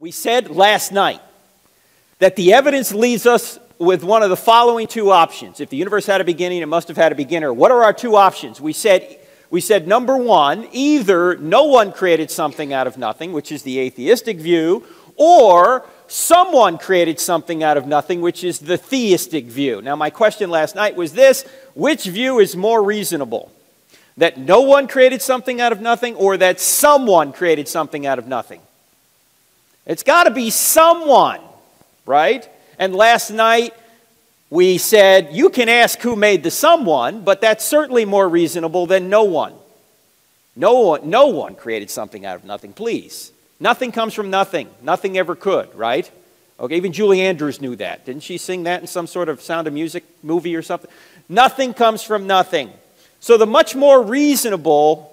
We said last night that the evidence leaves us with one of the following two options. If the universe had a beginning, it must have had a beginner. What are our two options? We said number one, either no one created something out of nothing, which is the atheistic view, or someone created something out of nothing, which is the theistic view. Now, my question last night was this: which view is more reasonable? That no one created something out of nothing, or that someone created something out of nothing? It's got to be someone, right? And last night we said you can ask who made the someone, but that's certainly more reasonable than no one. No one created something out of nothing, please. Nothing comes from nothing. Nothing ever could, right? Okay, even Julie Andrews knew that. Didn't she sing that in some sort of Sound of Music movie or something? Nothing comes from nothing. So the much more reasonable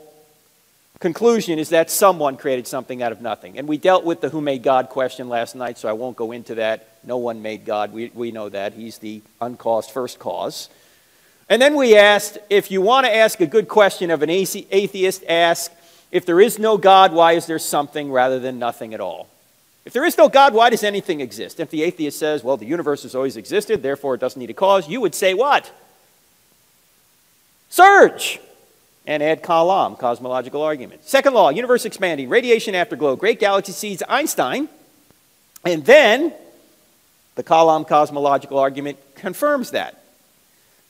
conclusion is that someone created something out of nothing. And we dealt with the who made God question last night, so I won't go into that. No one made God. We know that. He's the uncaused first cause. And then we asked, if you want to ask a good question of an atheist, ask, if there is no God, why is there something rather than nothing at all? If there is no God, why does anything exist? If the atheist says, well, the universe has always existed, therefore it doesn't need a cause, you would say what? Search! And add Kalam, cosmological argument. Second law, universe expanding, radiation afterglow, great galaxy seeds, Einstein. And then the Kalam cosmological argument confirms that.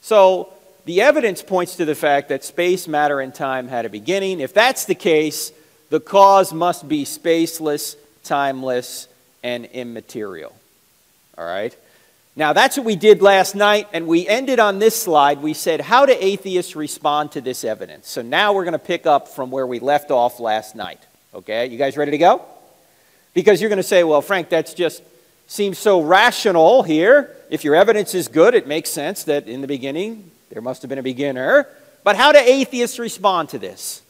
So the evidence points to the fact that space, matter, and time had a beginning. If that's the case, the cause must be spaceless, timeless, and immaterial. All right? Now, that's what we did last night, and we ended on this slide. We said, how do atheists respond to this evidence? So now we're going to pick up from where we left off last night. Okay? You guys ready to go? Because you're going to say, well, Frank, that just seems so rational here. If your evidence is good, it makes sense that in the beginning there must have been a beginner. But how do atheists respond to this?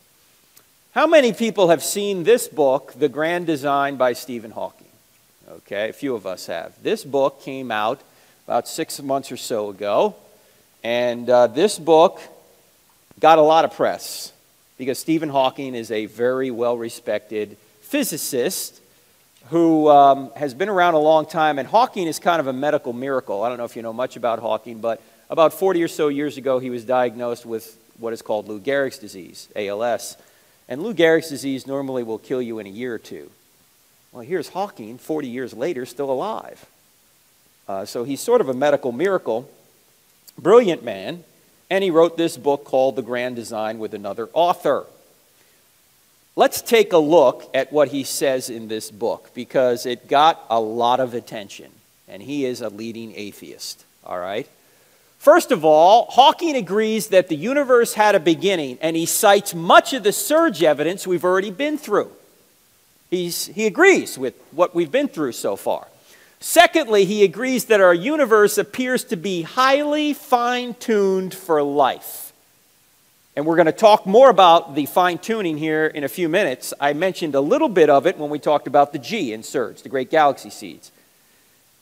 How many people have seen this book, The Grand Design by Stephen Hawking? Okay, a few of us have. This book came out about 6 months or so ago, and this book got a lot of press because Stephen Hawking is a very well-respected physicist who has been around a long time, and Hawking is kind of a medical miracle. I don't know if you know much about Hawking, but about 40 or so years ago, he was diagnosed with what is called Lou Gehrig's disease, ALS. And Lou Gehrig's disease normally will kill you in a year or two. Well, here's Hawking, 40 years later, still alive. So he's sort of a medical miracle, brilliant man, and he wrote this book called The Grand Design with another author. Let's take a look at what he says in this book, because it got a lot of attention, and he is a leading atheist, all right? First of all, Hawking agrees that the universe had a beginning, and he cites much of the surge evidence we've already been through. He agrees with what we've been through so far. Secondly, he agrees that our universe appears to be highly fine-tuned for life. And we're going to talk more about the fine-tuning here in a few minutes. I mentioned a little bit of it when we talked about the G in surge, the great galaxy seeds.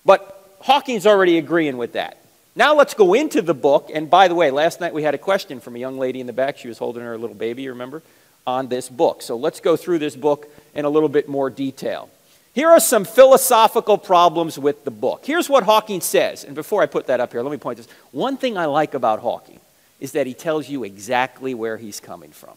But Hawking's already agreeing with that. Now let's go into the book. And by the way, last night we had a question from a young lady in the back. She was holding her little baby, you remember, on this book. So let's go through this book in a little bit more detail. Here are some philosophical problems with the book. Here's what Hawking says. And before I put that up here, let me point this. One thing I like about Hawking is that he tells you exactly where he's coming from.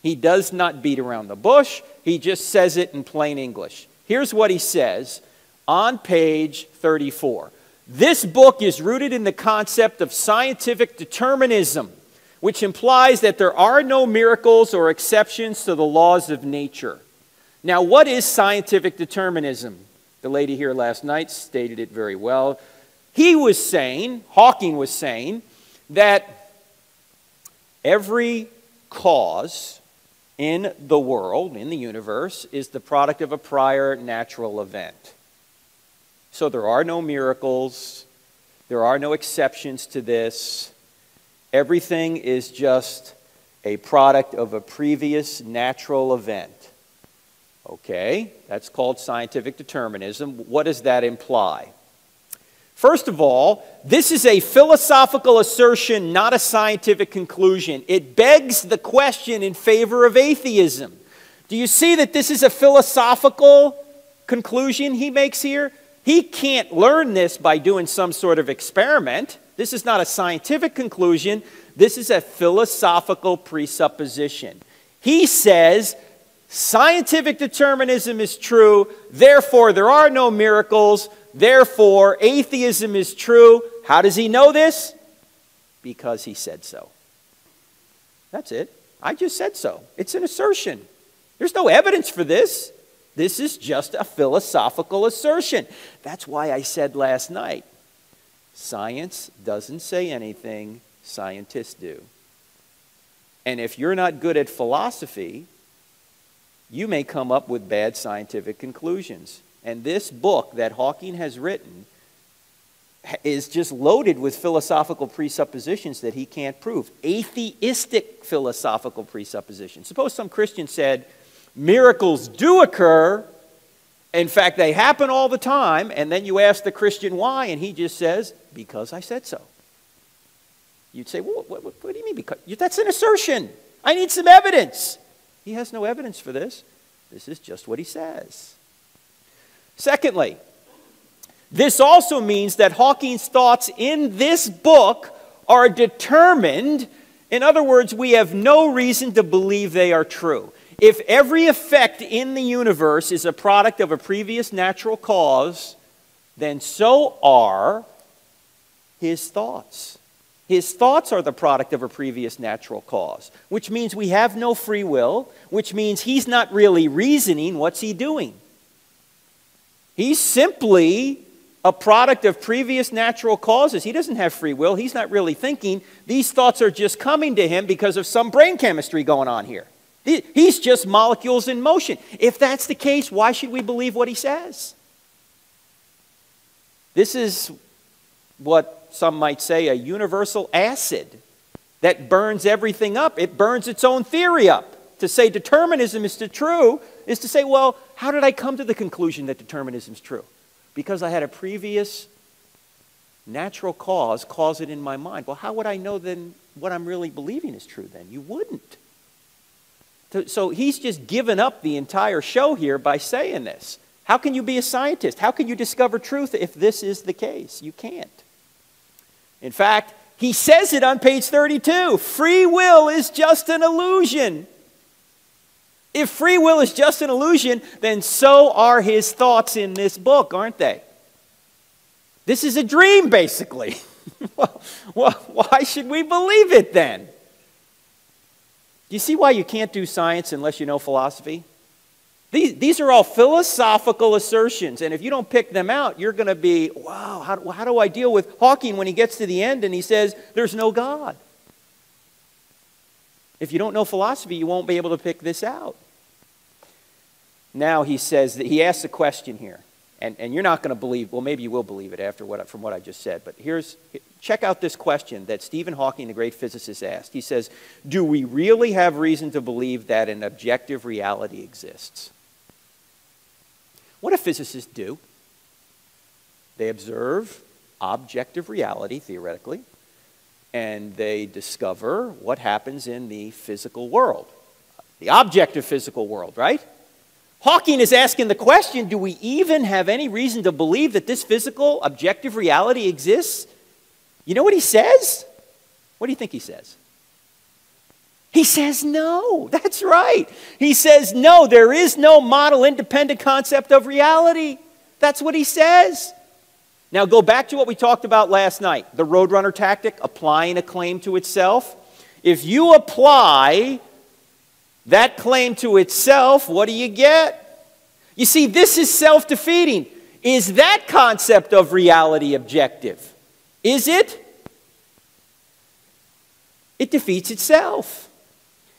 He does not beat around the bush. He just says it in plain English. Here's what he says on page 34. This book is rooted in the concept of scientific determinism, which implies that there are no miracles or exceptions to the laws of nature. Now, what is scientific determinism? The lady here last night stated it very well. Hawking was saying, that every cause in the world, in the universe, is the product of a prior natural event. So there are no miracles, there are no exceptions to this. Everything is just a product of a previous natural event. Okay, that's called scientific determinism. What does that imply? First of all, this is a philosophical assertion, not a scientific conclusion. It begs the question in favor of atheism. Do you see that this is a philosophical conclusion he makes here? He can't learn this by doing some sort of experiment. This is not a scientific conclusion. This is a philosophical presupposition. He says scientific determinism is true, therefore there are no miracles, therefore atheism is true. How does he know this? Because he said so. That's it. I just said so. It's an assertion. There's no evidence for this. This is just a philosophical assertion. That's why I said last night, science doesn't say anything, scientists do. And if you're not good at philosophy, you may come up with bad scientific conclusions. And this book that Hawking has written is just loaded with philosophical presuppositions that he can't prove. Atheistic philosophical presuppositions. Suppose some Christian said, miracles do occur. In fact, they happen all the time. And then you ask the Christian why, and he just says, because I said so. You'd say, well, what do you mean? Because that's an assertion. I need some evidence. He has no evidence for this. This is just what he says. Secondly, this also means that Hawking's thoughts in this book are determined. In other words, we have no reason to believe they are true. If every effect in the universe is a product of a previous natural cause, then so are his thoughts. His thoughts are the product of a previous natural cause, which means we have no free will, which means he's not really reasoning. What's he doing? He's simply a product of previous natural causes. He doesn't have free will. He's not really thinking. These thoughts are just coming to him because of some brain chemistry going on here. He's just molecules in motion. If that's the case, why should we believe what he says? This is what some might say a universal acid that burns everything up. It burns its own theory up. To say determinism is true is to say, well, how did I come to the conclusion that determinism is true? Because I had a previous natural cause it in my mind. Well, how would I know then what I'm really believing is true then? You wouldn't. So he's just given up the entire show here by saying this. How can you be a scientist? How can you discover truth if this is the case? You can't. In fact, he says it on page 32. Free will is just an illusion. If free will is just an illusion, then so are his thoughts in this book, aren't they? This is a dream, basically. Well, why should we believe it then? Do you see why you can't do science unless you know philosophy? These are all philosophical assertions, and if you don't pick them out, you're going to be, wow, how do I deal with Hawking when he gets to the end and he says, there's no God? If you don't know philosophy, you won't be able to pick this out. Now he says that he asks a question here, and you're not going to believe, well, maybe you will believe it from what I just said, but check out this question that Stephen Hawking, the great physicist, asked. He says, do we really have reason to believe that an objective reality exists? What do physicists do? They observe objective reality, theoretically, and they discover what happens in the physical world, the objective physical world, right? Hawking is asking the question, do we even have any reason to believe that this physical, objective reality exists? You know what he says? What do you think he says? He says no. That's right. He says no, there is no model independent concept of reality. That's what he says. Now go back to what we talked about last night, the Roadrunner tactic, applying a claim to itself. If you apply that claim to itself, what do you get? You see, this is self-defeating. Is that concept of reality objective? Is it? It defeats itself.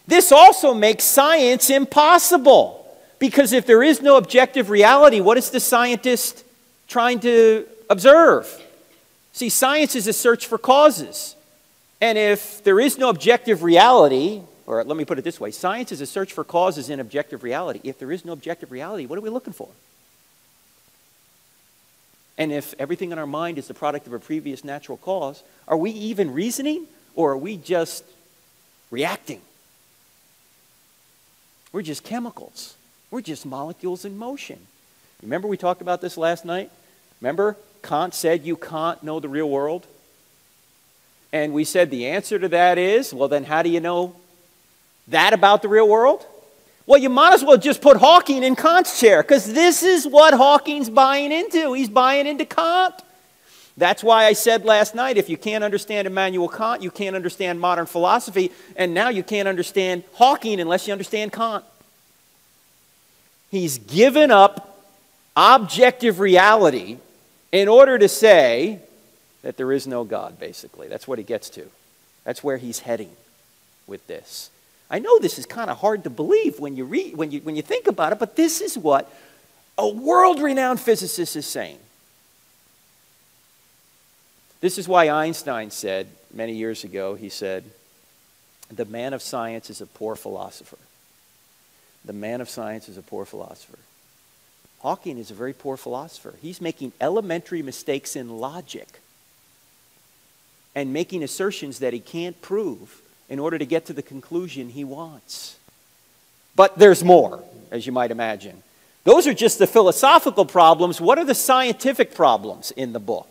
This also makes science impossible. Because if there is no objective reality, what is the scientist trying to observe? See, science is a search for causes. And if there is no objective reality, or let me put it this way, science is a search for causes in objective reality. If there is no objective reality, what are we looking for? And if everything in our mind is the product of a previous natural cause, are we even reasoning, or are we just reacting? We're just chemicals. We're just molecules in motion. Remember we talked about this last night? Remember Kant said you can't know the real world? And we said the answer to that is, well then how do you know that about the real world? Well, you might as well just put Hawking in Kant's chair, because this is what Hawking's buying into. He's buying into Kant. That's why I said last night, if you can't understand Immanuel Kant, you can't understand modern philosophy, and now you can't understand Hawking unless you understand Kant. He's given up objective reality in order to say that there is no God, basically. That's what he gets to. That's where he's heading with this. I know this is kind of hard to believe when you think about it, but this is what a world-renowned physicist is saying. This is why Einstein said many years ago, he said, the man of science is a poor philosopher. The man of science is a poor philosopher. Hawking is a very poor philosopher. He's making elementary mistakes in logic and making assertions that he can't prove in order to get to the conclusion he wants. But there's more, as you might imagine. Those are just the philosophical problems. What are the scientific problems in the book?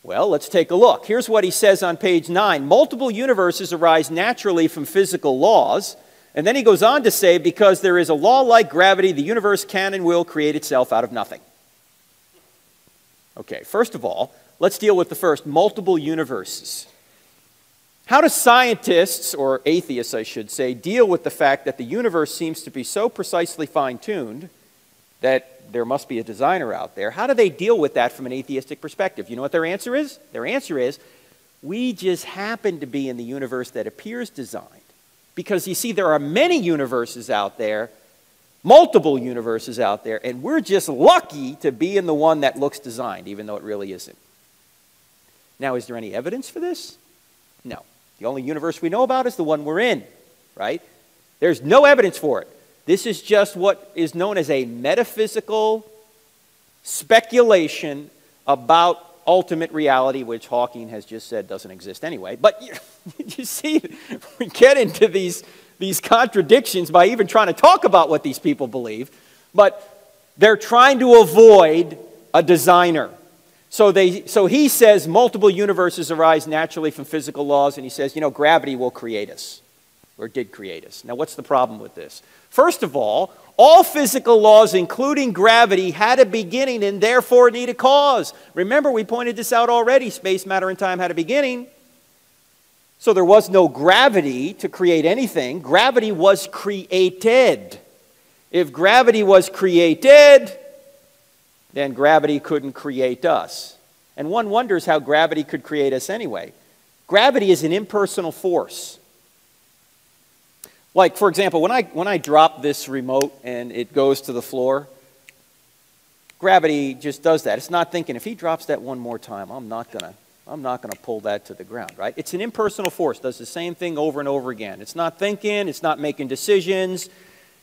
Well, let's take a look. Here's what he says on page 9. Multiple universes arise naturally from physical laws. And then he goes on to say, because there is a law like gravity, the universe can and will create itself out of nothing. Okay, first of all, let's deal with the first, multiple universes. How do scientists, or atheists I should say, deal with the fact that the universe seems to be so precisely fine-tuned that there must be a designer out there? How do they deal with that from an atheistic perspective? You know what their answer is? Their answer is, we just happen to be in the universe that appears designed. Because you see, there are many universes out there, multiple universes out there, and we're just lucky to be in the one that looks designed, even though it really isn't. Now, is there any evidence for this? No. The only universe we know about is the one we're in, right? There's no evidence for it. This is just what is known as a metaphysical speculation about ultimate reality, which Hawking has just said doesn't exist anyway. But you see, we get into these contradictions by even trying to talk about what these people believe. But they're trying to avoid a designer. So he says multiple universes arise naturally from physical laws, and he says, you know, gravity will create us, or did create us. Now, what's the problem with this? First of all physical laws, including gravity, had a beginning and therefore need a cause. Remember, we pointed this out already. Space, matter, and time had a beginning. So there was no gravity to create anything. Gravity was created. If gravity was created, then gravity couldn't create us. And one wonders how gravity could create us anyway. Gravity is an impersonal force. Like, for example, when I drop this remote and it goes to the floor, gravity just does that. It's not thinking, if he drops that one more time, I'm not gonna pull that to the ground, right? It's an impersonal force, does the same thing over and over again. It's not thinking, it's not making decisions.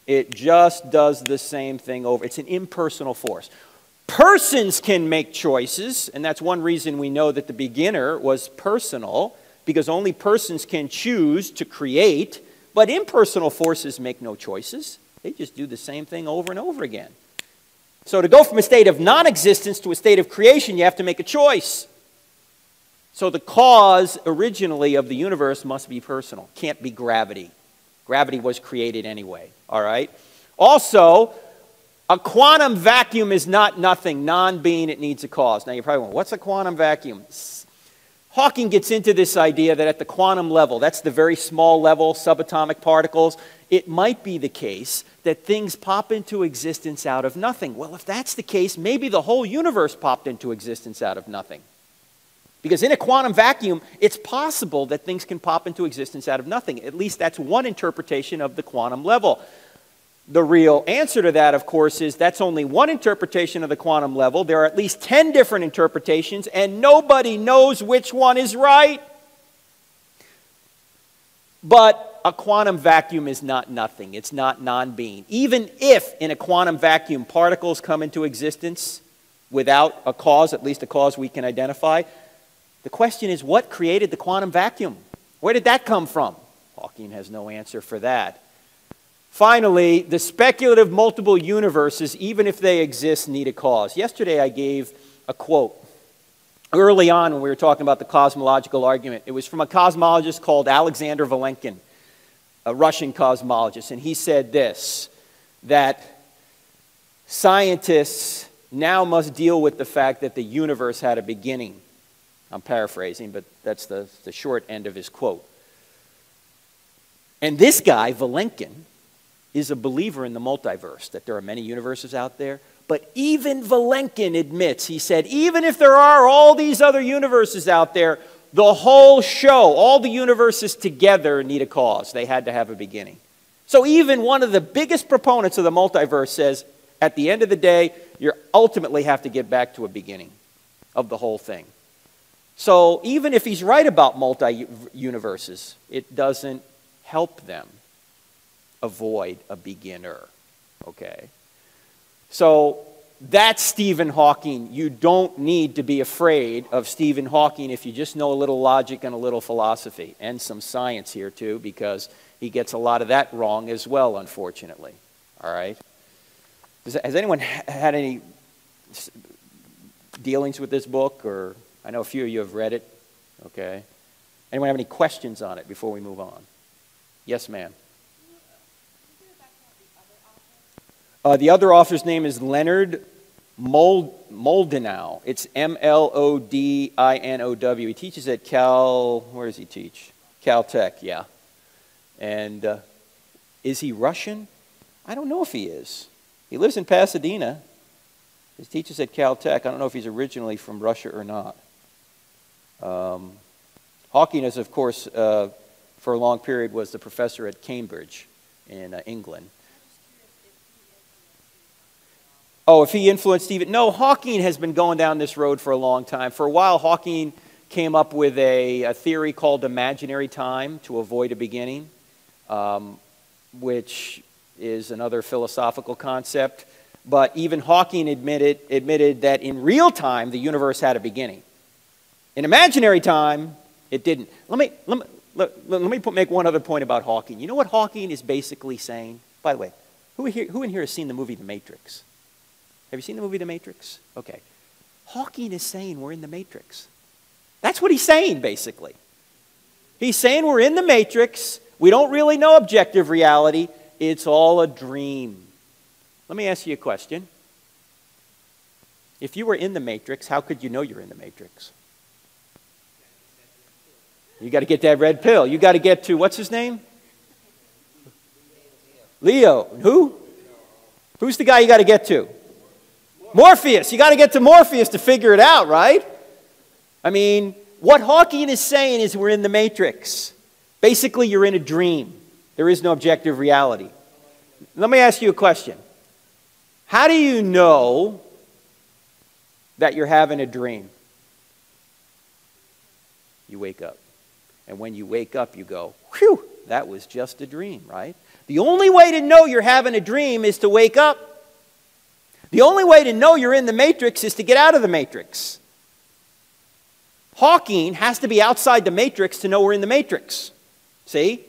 It just does the same thing over. It's an impersonal force. Persons can make choices, and that's one reason we know that the beginner was personal, because only persons can choose to create. But impersonal forces make no choices. They just do the same thing over and over again. So to go from a state of non-existence to a state of creation, you have to make a choice. So the cause originally of the universe must be personal. Can't be gravity. Gravity was created anyway. All right? Also, a quantum vacuum is not nothing. Non-being, it needs a cause. Now you're probably wondering, what's a quantum vacuum? Hawking gets into this idea that at the quantum level, that's the very small level, subatomic particles, it might be the case that things pop into existence out of nothing. Well, if that's the case, maybe the whole universe popped into existence out of nothing. Because in a quantum vacuum, it's possible that things can pop into existence out of nothing. At least that's one interpretation of the quantum level. The real answer to that, of course, is that's only one interpretation of the quantum level. There are at least 10 different interpretations, and nobody knows which one is right. But a quantum vacuum is not nothing. It's not non-being. Even if in a quantum vacuum particles come into existence without a cause, at least a cause we can identify, the question is, what created the quantum vacuum? Where did that come from? Hawking has no answer for that. Finally, the speculative multiple universes, even if they exist, need a cause. Yesterday I gave a quote early on when we were talking about the cosmological argument. It was from a cosmologist called Alexander Vilenkin, a Russian cosmologist, and he said this, that scientists now must deal with the fact that the universe had a beginning. I'm paraphrasing, but that's the short end of his quote. And this guy, Vilenkin, is a believer in the multiverse, that there are many universes out there. But even Vilenkin admits, he said, even if there are all these other universes out there, the whole show, all the universes together need a cause. They had to have a beginning. So even one of the biggest proponents of the multiverse says, at the end of the day, you ultimately have to get back to a beginning of the whole thing. So even if he's right about multi-universes, it doesn't help them avoid a beginner, okay? So that's Stephen Hawking. You don't need to be afraid of Stephen Hawking if you just know a little logic and a little philosophy, and some science here too, because he gets a lot of that wrong as well, unfortunately, all right? Has anyone had any dealings with this book? Or I know a few of you have read it, okay? Anyone have any questions on it before we move on? Yes, ma'am. The other author's name is Leonard Mlodinow. It's Mlodinow. He teaches at where does he teach? Caltech, yeah. And is he Russian? I don't know if he is. He lives in Pasadena. He teaches at Caltech. I don't know if he's originally from Russia or not. Hawking is, of course, for a long period was the professor at Cambridge in England. Oh, if he influenced Stephen? No, Hawking has been going down this road for a long time. For a while, Hawking came up with a theory called imaginary time to avoid a beginning, which is another philosophical concept. But even Hawking admitted that in real time, the universe had a beginning. In imaginary time, it didn't. Let me make one other point about Hawking. You know what Hawking is basically saying? By the way, who in here has seen the movie The Matrix? Have you seen the movie The Matrix? Okay. Hawking is saying we're in the Matrix. That's what he's saying, basically. He's saying we're in the Matrix. We don't really know objective reality. It's all a dream. Let me ask you a question. If you were in the Matrix, how could you know you're in the Matrix? You got to get that red pill. You got to get to, what's his name? Leo. Who? Who's the guy you got to get to? Morpheus. You got to get to Morpheus to figure it out, right? I mean, what Hawking is saying is we're in the Matrix. Basically, you're in a dream. There is no objective reality. Let me ask you a question. How do you know that you're having a dream? You wake up. And when you wake up, you go, whew, that was just a dream, right? The only way to know you're having a dream is to wake up. The only way to know you're in the Matrix is to get out of the Matrix. Hawking has to be outside the Matrix to know we're in the Matrix. See?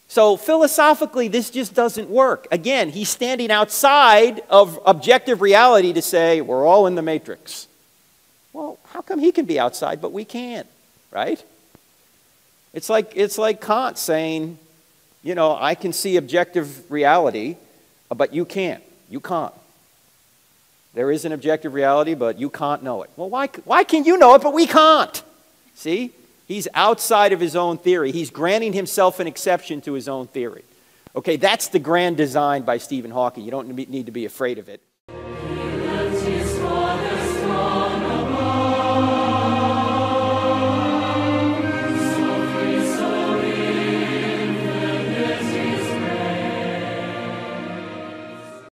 So philosophically, this just doesn't work. Again, he's standing outside of objective reality to say, we're all in the Matrix. Well, how come he can be outside, but we can't, right? It's like Kant saying, you know, I can see objective reality, but you can't. You can't. There is an objective reality, but you can't know it. Well, why can you know it, but we can't? See? He's outside of his own theory. He's granting himself an exception to his own theory. Okay, that's the grand design by Stephen Hawking. You don't need to be afraid of it.